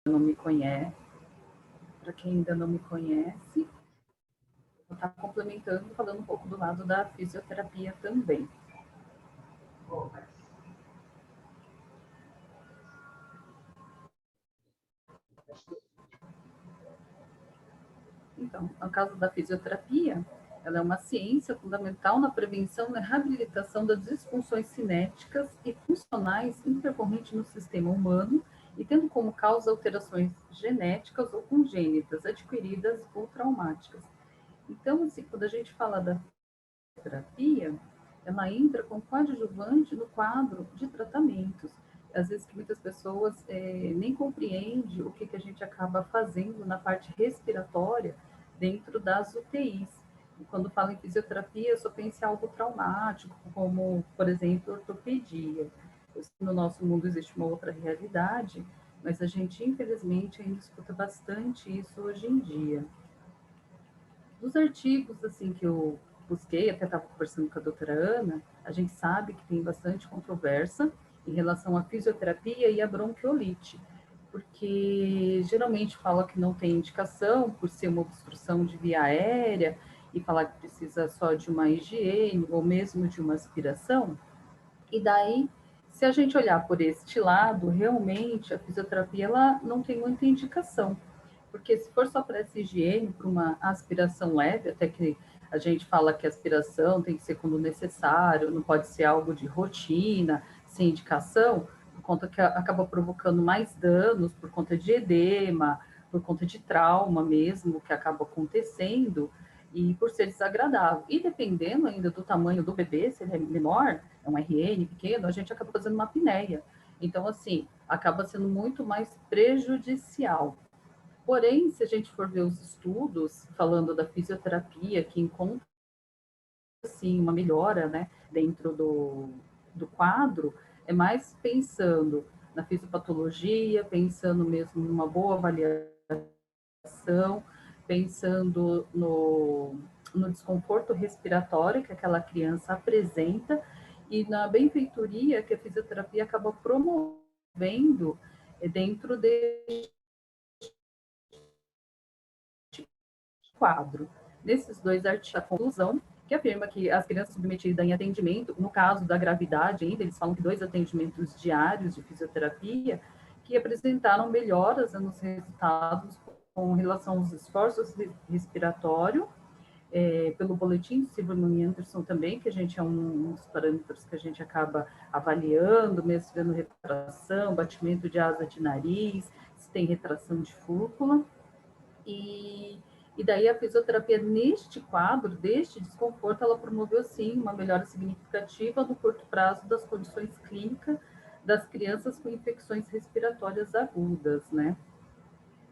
não me conhece, para quem ainda não me conhece, vou estar complementando, falando um pouco do lado da fisioterapia também. Então, no caso da fisioterapia, ela é uma ciência fundamental na prevenção e na reabilitação das disfunções cinéticas e funcionais intercorrentes no sistema humano e tendo como causa alterações genéticas ou congênitas, adquiridas ou traumáticas. Então, assim, quando a gente fala da terapia, ela entra como coadjuvante no quadro de tratamentos. Às vezes que muitas pessoas nem compreendem o que a gente acaba fazendo na parte respiratória dentro das UTIs. E quando falo em fisioterapia, eu só penso em algo traumático, como, por exemplo, ortopedia. No nosso mundo existe uma outra realidade, mas a gente, infelizmente, ainda escuta bastante isso hoje em dia. Dos artigos assim que eu busquei, até estava conversando com a doutora Ana, a gente sabe que tem bastante controvérsia em relação à fisioterapia e à bronquiolite, porque geralmente fala que não tem indicação por ser uma obstrução de via aérea e falar que precisa só de uma higiene ou mesmo de uma aspiração. E daí, se a gente olhar por este lado, realmente a fisioterapia ela não tem muita indicação, porque se for só para essa higiene, para uma aspiração leve, até que a gente fala que a aspiração tem que ser quando necessário, não pode ser algo de rotina, sem indicação, por conta que acaba provocando mais danos, por conta de edema, por conta de trauma mesmo, que acaba acontecendo, e por ser desagradável. E dependendo ainda do tamanho do bebê, se ele é menor, é um RN pequeno, a gente acaba fazendo uma apneia. Então, assim, acaba sendo muito mais prejudicial. Porém, se a gente for ver os estudos falando da fisioterapia, que encontra, sim, uma melhora, né, dentro do quadro, é mais pensando na fisiopatologia, pensando mesmo numa boa avaliação, pensando no desconforto respiratório que aquela criança apresenta e na benfeitoria que a fisioterapia acaba promovendo dentro deste quadro. Nesses dois artigos, a conclusão, que afirma que as crianças submetidas em atendimento, no caso da gravidade ainda, eles falam que 2 atendimentos diários de fisioterapia, que apresentaram melhoras nos resultados com relação aos esforços respiratórios, pelo boletim de Silverman Anderson também, que a gente é um dos parâmetros que a gente acaba avaliando, mesmo vendo retração, batimento de asa de nariz, se tem retração de fúrcula. E daí a fisioterapia, neste quadro, deste desconforto, ela promoveu, sim, uma melhora significativa no curto prazo das condições clínicas das crianças com infecções respiratórias agudas, né?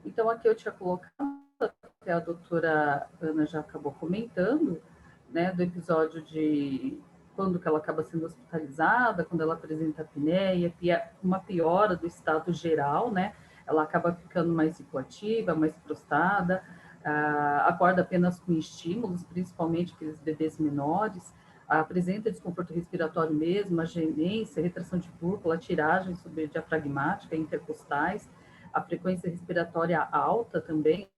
Então, aqui eu tinha colocado, até a doutora Ana já acabou comentando, né, do episódio de quando que ela acaba sendo hospitalizada, quando ela apresenta apneia, uma piora do estado geral, né? Ela acaba ficando mais hipoativa, mais prostrada, acorda apenas com estímulos, principalmente aqueles bebês menores, apresenta desconforto respiratório mesmo, a gemência, retração de fúrcula, tiragem subdiafragmática, intercostais, a frequência respiratória alta também,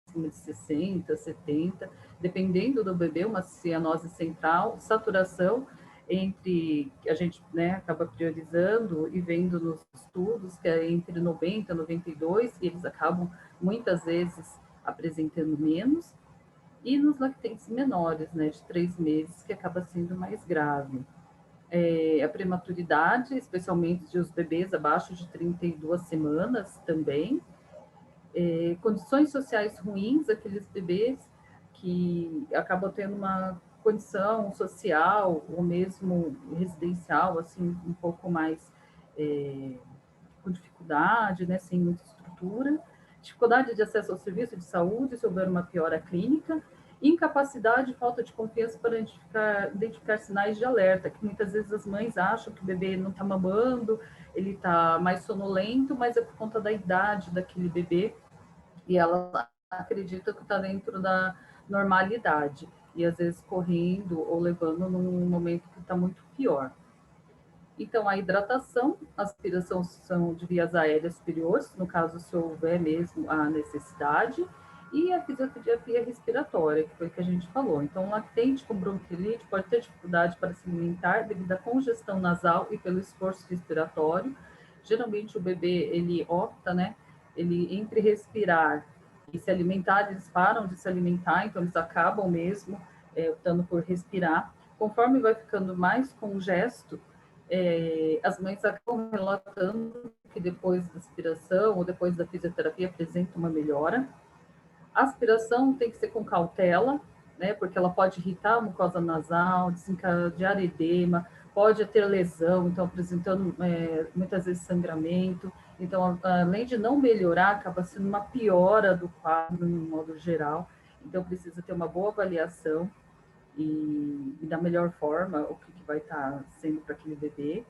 acima de 60, 70, dependendo do bebê, uma cianose central, saturação entre, que a gente, né, acaba priorizando e vendo nos estudos, que é entre 90 e 92, e eles acabam muitas vezes apresentando menos, e nos lactentes menores, né, de 3 meses, que acaba sendo mais grave. A prematuridade, especialmente de os bebês abaixo de 32 semanas também, condições sociais ruins, aqueles bebês que acabam tendo uma condição social ou mesmo residencial, assim, um pouco mais com dificuldade, né, sem muita estrutura, dificuldade de acesso ao serviço de saúde se houver uma piora clínica, incapacidade e falta de confiança para identificar sinais de alerta, que muitas vezes as mães acham que o bebê não está mamando, ele está mais sonolento, mas é por conta da idade daquele bebê, e ela acredita que está dentro da normalidade, e às vezes correndo ou levando num momento que está muito pior. Então, a hidratação, a aspiração são de vias aéreas superiores, no caso, se houver mesmo a necessidade, e a fisioterapia respiratória, que foi o que a gente falou. Então, um lactente com bronquilite pode ter dificuldade para se alimentar devido à congestão nasal e pelo esforço respiratório. Geralmente, o bebê, ele opta, né? Ele, entre respirar e se alimentar, eles param de se alimentar, então eles acabam mesmo optando por respirar. Conforme vai ficando mais congesto, as mães acabam relatando que depois da aspiração ou depois da fisioterapia apresenta uma melhora. A aspiração tem que ser com cautela, né, porque ela pode irritar a mucosa nasal, desencadear edema, pode ter lesão, então apresentando muitas vezes sangramento. Então, além de não melhorar, acaba sendo uma piora do quadro no modo geral. Então, precisa ter uma boa avaliação e da melhor forma o que vai estar sendo para aquele bebê.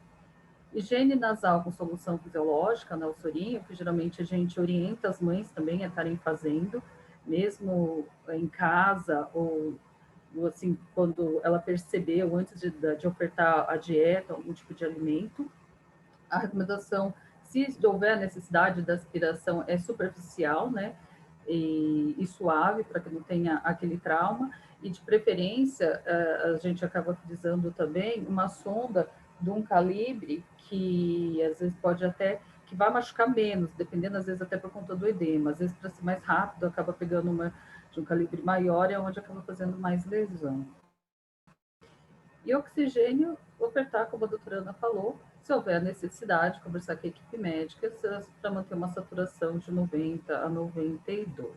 Higiene nasal com solução fisiológica, né, o sorinho, que geralmente a gente orienta as mães também a estarem fazendo, mesmo em casa ou assim, quando ela percebeu, antes de ofertar a dieta, algum tipo de alimento. A recomendação, se houver necessidade da aspiração, é superficial, né? E suave, para que não tenha aquele trauma. E, de preferência, a gente acaba frisando também uma sonda de um calibre que, às vezes, pode até que vai machucar menos, dependendo, às vezes, até por conta do edema. Às vezes, para ser mais rápido, acaba pegando uma de um calibre maior, é onde acaba fazendo mais lesão. E oxigênio, ofertar, como a doutora Ana falou, se houver necessidade, conversar com a equipe médica para manter uma saturação de 90 a 92.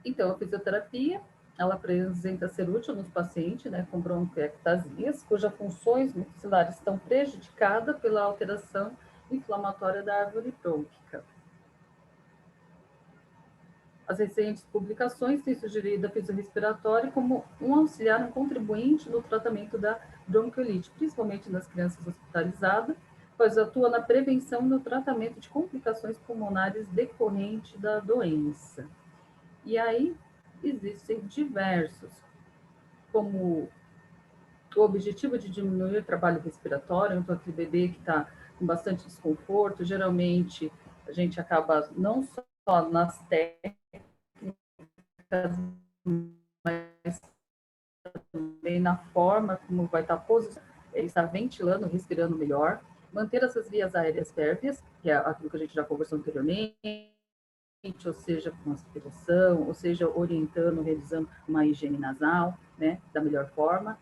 Então, a fisioterapia, ela apresenta ser útil nos pacientes, né, com bronquiectasias, cujas funções maxilares estão prejudicadas pela alteração inflamatória da árvore brônquica. As recentes publicações têm sugerido a fisiorrespiratória como um auxiliar, um contribuinte no tratamento da bronquiolite, principalmente nas crianças hospitalizadas, pois atua na prevenção e no tratamento de complicações pulmonares decorrentes da doença. E aí existem diversos, como o objetivo de diminuir o trabalho respiratório, então aquele bebê que está com bastante desconforto, geralmente a gente acaba não só nas técnicas, mas também na forma como vai estar posicionado, ele está ventilando, respirando melhor, manter essas vias aéreas férreas, que é aquilo que a gente já conversou anteriormente, ou seja, com aspiração, ou seja, orientando, realizando uma higiene nasal, né, da melhor forma,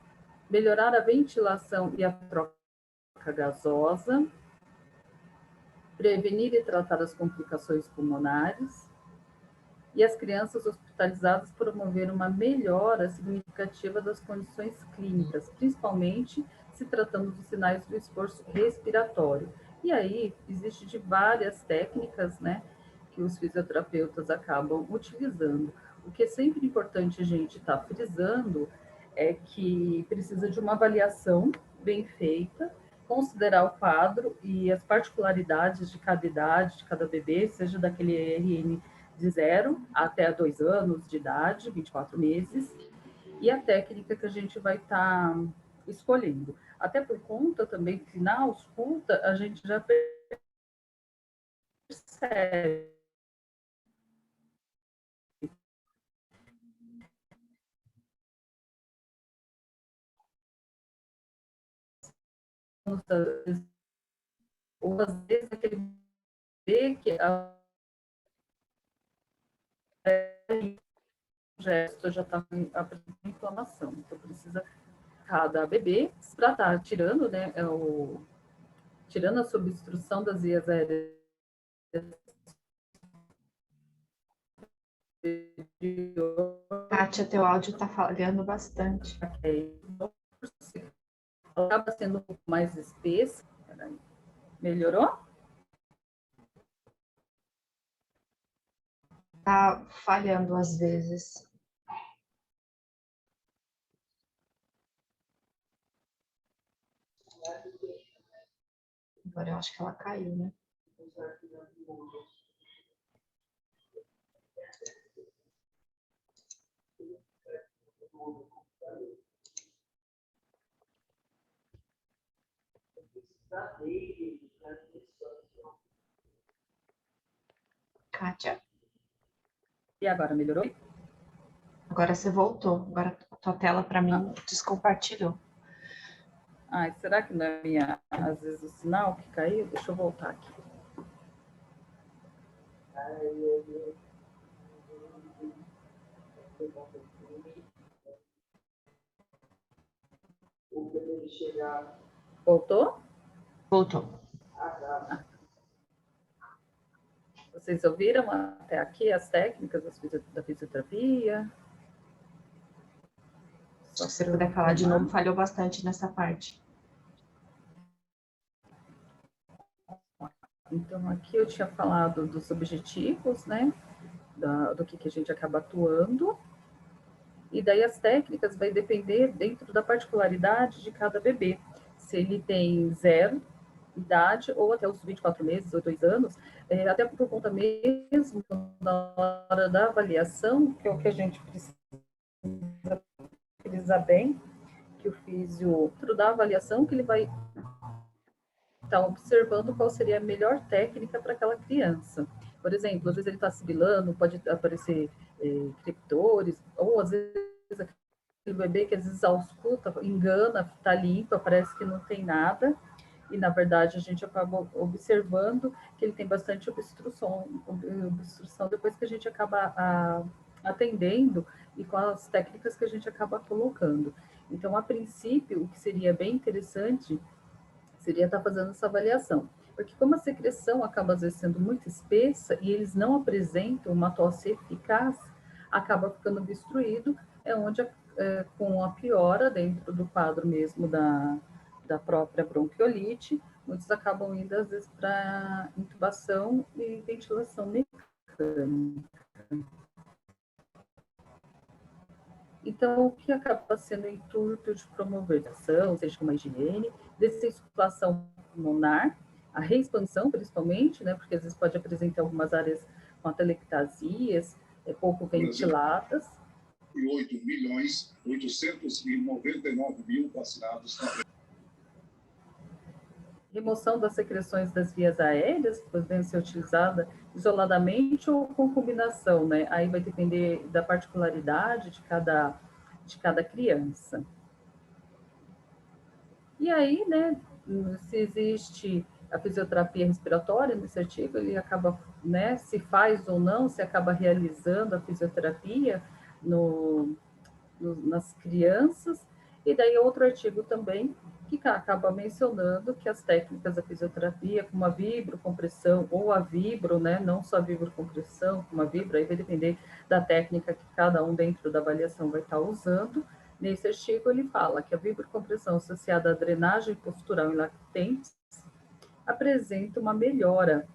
melhorar a ventilação e a troca gasosa, prevenir e tratar as complicações pulmonares, e as crianças hospitalizadas promover uma melhora significativa das condições clínicas, principalmente se tratando dos sinais do esforço respiratório. E aí, existe de várias técnicas, né, que os fisioterapeutas acabam utilizando. O que é sempre importante a gente estar frisando é que precisa de uma avaliação bem feita, considerar o quadro e as particularidades de cada idade, de cada bebê, seja daquele RN de 0 até 2 anos de idade, 24 meses, e a técnica que a gente vai estar escolhendo. Até por conta também que na ausculta a gente já percebe ou às vezes aquele bebê que o gesto já está apresentando inflamação, então precisa cada bebê para estar tirando, né, tirando a substrução das vias aéreas Kátia, teu áudio está falhando bastante. acaba sendo um pouco mais espessa. Melhorou? Tá falhando às vezes. Agora eu acho que ela caiu, né? Kátia, E agora, melhorou? agora você voltou. Agora a tua tela para mim descompartilhou. Ai, será que não é minha, às vezes, o sinal que caiu? Deixa eu voltar aqui. Voltou? Voltou. Vocês ouviram até aqui as técnicas da fisioterapia? Se você puder falar de novo, falhou bastante nessa parte. Então, aqui eu tinha falado dos objetivos, né? Do que a gente acaba atuando. E daí as técnicas vai depender dentro da particularidade de cada bebê. Se ele tem 0 idade ou até os 24 meses ou 2 anos, até por conta mesmo na hora da avaliação, que é o que a gente precisa frisar bem, que o físio, dentro da avaliação, que ele vai estar observando qual seria a melhor técnica para aquela criança. Por exemplo, às vezes ele está sibilando, pode aparecer creptores, ou às vezes aquele bebê que às vezes ausculta, engana, está limpa, parece que não tem nada, e na verdade a gente acaba observando que ele tem bastante obstrução depois que a gente acaba atendendo e com as técnicas que a gente acaba colocando. Então, a princípio, o que seria bem interessante seria estar fazendo essa avaliação. Porque como a secreção acaba às vezes sendo muito espessa e eles não apresentam uma tosse eficaz, acaba ficando obstruído, é onde com a piora dentro do quadro mesmo da própria bronquiolite, muitos acabam indo às vezes para intubação e ventilação mecânica. Então, o que acaba sendo o intuito de promover a ação, seja uma higiene, descirculação pulmonar, a reexpansão, principalmente, né, porque às vezes pode apresentar algumas áreas com atelectasias, pouco ventiladas. E 8.899.000 vacinados. Remoção das secreções das vias aéreas, podendo ser utilizada isoladamente ou com combinação, né? Aí vai depender da particularidade de cada criança. E aí, né, se existe a fisioterapia respiratória nesse artigo, ele acaba, né, se faz ou não, se acaba realizando a fisioterapia nas crianças, e daí outro artigo também que acaba mencionando que as técnicas da fisioterapia, como a vibrocompressão ou a vibro, né, não só a vibrocompressão, como a vibro, aí vai depender da técnica que cada um dentro da avaliação vai estar usando. Nesse artigo ele fala que a vibrocompressão associada à drenagem postural em lactentes apresenta uma melhora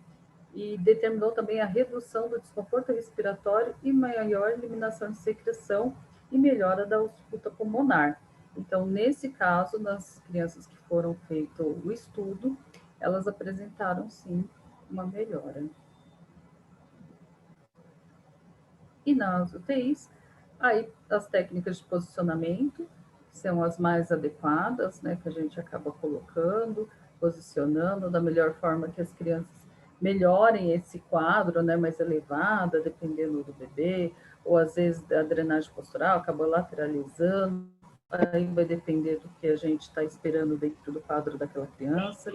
e determinou também a redução do desconforto respiratório e maior eliminação de secreção e melhora da ausculta pulmonar. Então, nesse caso, nas crianças que foram feito o estudo, elas apresentaram, sim, uma melhora. E nas UTIs, aí as técnicas de posicionamento são as mais adequadas, né, que a gente acaba colocando, posicionando da melhor forma que as crianças melhorem esse quadro, né, mais elevada, dependendo do bebê, ou às vezes a drenagem postural acabou lateralizando, aí vai depender do que a gente está esperando dentro do quadro daquela criança.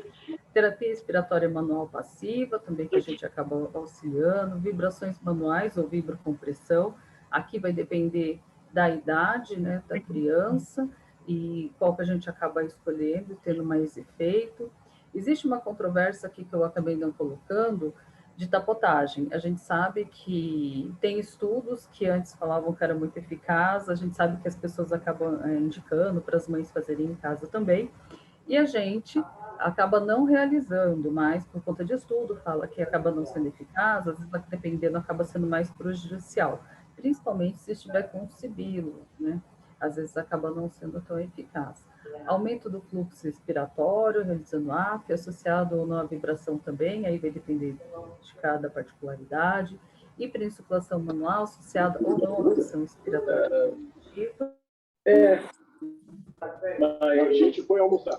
Terapia respiratória manual passiva, também que a gente acaba auxiliando, vibrações manuais ou vibrocompressão, aqui vai depender da idade, né, da criança, e qual que a gente acaba escolhendo, tendo mais efeito. Existe uma controvérsia aqui que eu acabei não colocando, de tapotagem. A gente sabe que tem estudos que antes falavam que era muito eficaz, a gente sabe que as pessoas acabam indicando para as mães fazerem em casa também, e a gente acaba não realizando, mas por conta de estudo, fala que acaba não sendo eficaz, às vezes, dependendo, acaba sendo mais prejudicial, principalmente se estiver com sibilo, né? Às vezes acaba não sendo tão eficaz. Aumento do fluxo respiratório, realizando AF, associado ou não à vibração também, aí vai depender de cada particularidade, hiperensuflação manual, associada ou não à pressão respiratória. A gente foi almoçar.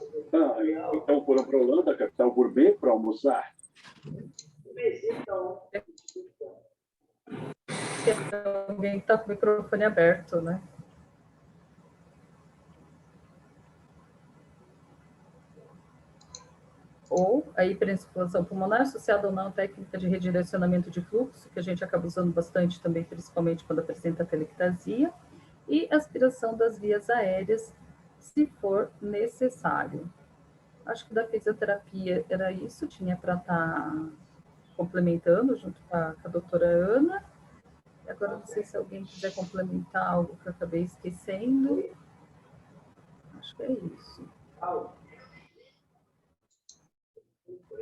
Então foram para Holanda, capital gourmet, para almoçar. Alguém está com o microfone aberto, né? Ou a hiperinsufflação pulmonar associada ou não à técnica de redirecionamento de fluxo, que a gente acaba usando bastante também, principalmente quando apresenta telectasia, e aspiração das vias aéreas, se for necessário. Acho que da fisioterapia era isso, tinha para estar complementando junto com a doutora Ana. E agora não sei se alguém quiser complementar algo que eu acabei esquecendo. Acho que é isso.